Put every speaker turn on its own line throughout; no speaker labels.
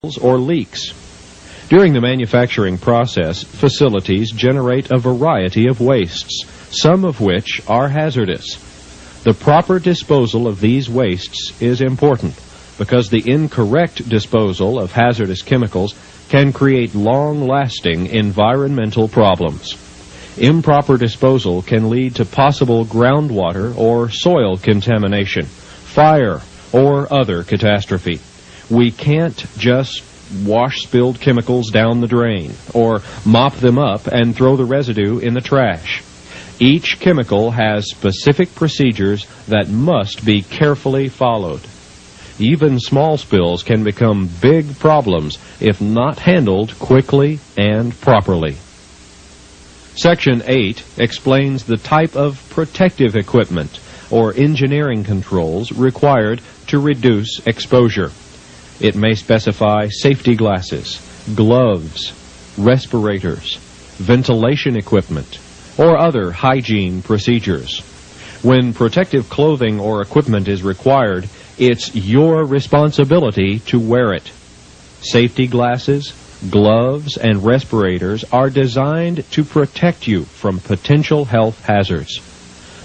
or leaks. During the manufacturing process, facilities generate a variety of wastes, some of which are hazardous. The proper disposal of these wastes is important because the incorrect disposal of hazardous chemicals can create long-lasting environmental problems. Improper disposal can lead to possible groundwater or soil contamination, fire, or other catastrophe. We can't just wash spilled chemicals down the drain or mop them up and throw the residue in the trash. Each chemical has specific procedures that must be carefully followed. Even small spills can become big problems if not handled quickly and properly. Section 8 explains the type of protective equipment or engineering controls required to reduce exposure. It may specify safety glasses, gloves, respirators, ventilation equipment, or other hygiene procedures. When protective clothing or equipment is required, it's your responsibility to wear it. Safety glasses, gloves, and respirators are designed to protect you from potential health hazards.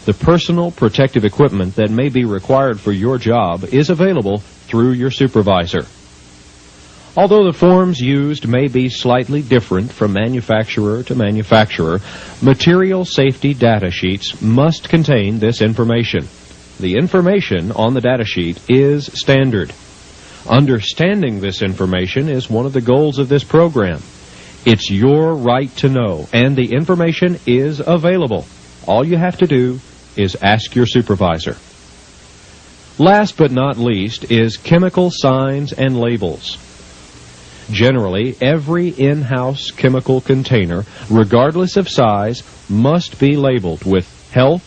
The personal protective equipment that may be required for your job is available through your supervisor. Although the forms used may be slightly different from manufacturer to manufacturer, material safety data sheets must contain this information. The information on the data sheet is standard. Understanding this information is one of the goals of this program. It's your right to know, and the information is available. All you have to do is ask your supervisor. Last but not least is chemical signs and labels. Generally, every in-house chemical container, regardless of size, must be labeled with health,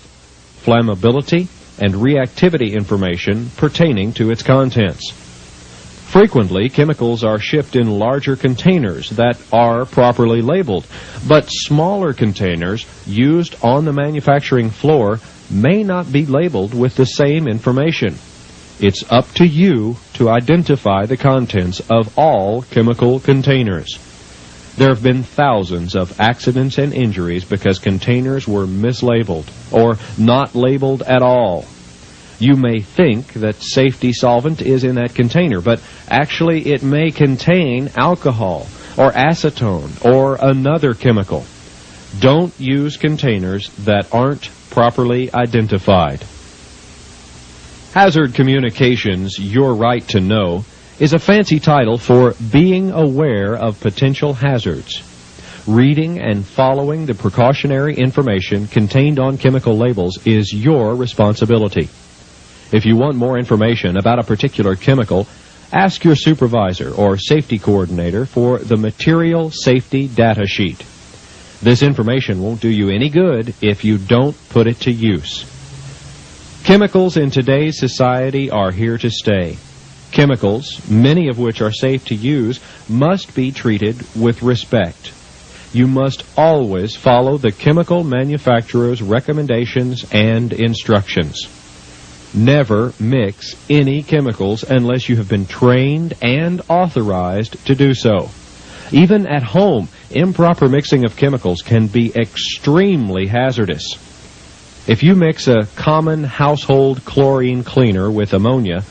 flammability, and reactivity information pertaining to its contents. Frequently, chemicals are shipped in larger containers that are properly labeled, but smaller containers used on the manufacturing floor may not be labeled with the same information. It's up to you to identify the contents of all chemical containers. There have been thousands of accidents and injuries because containers were mislabeled or not labeled at all. You may think that safety solvent is in that container, but actually it may contain alcohol or acetone or another chemical. Don't use containers that aren't properly identified. Hazard Communications, Your Right to Know, is a fancy title for being aware of potential hazards. Reading and following the precautionary information contained on chemical labels is your responsibility. If you want more information about a particular chemical, ask your supervisor or safety coordinator for the Material Safety Data Sheet. This information won't do you any good if you don't put it to use. Chemicals in today's society are here to stay. Chemicals, many of which are safe to use, must be treated with respect. You must always follow the chemical manufacturer's recommendations and instructions. Never mix any chemicals unless you have been trained and authorized to do so. Even at home, improper mixing of chemicals can be extremely hazardous. If you mix a common household chlorine cleaner with ammonia,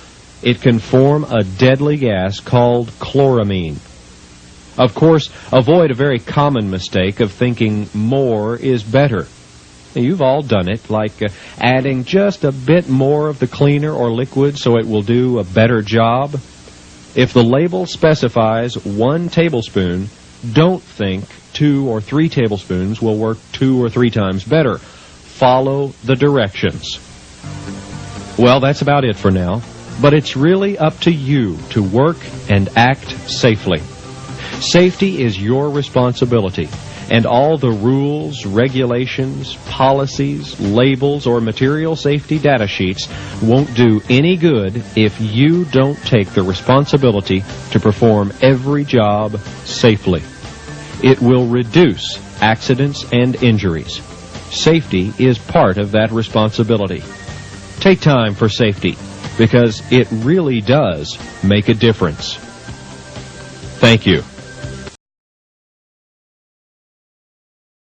it can form a deadly gas called chloramine. Of course, avoid a very common mistake of thinking more is better. You've all done it, like adding just a bit more of the cleaner or liquid so it will do a better job. If the label specifies 1 tablespoon, don't think 2 or 3 tablespoons will work 2 or 3 times better. Follow the directions. Well, that's about it for now, but it's really up to you to work and act safely. Safety is your responsibility, and all the rules, regulations, policies, labels, or material safety data sheets won't do any good if you don't take the responsibility to perform every job safely. It will reduce accidents and injuries. Safety is part of that responsibility. Take time for safety, because it really does make a difference. Thank you.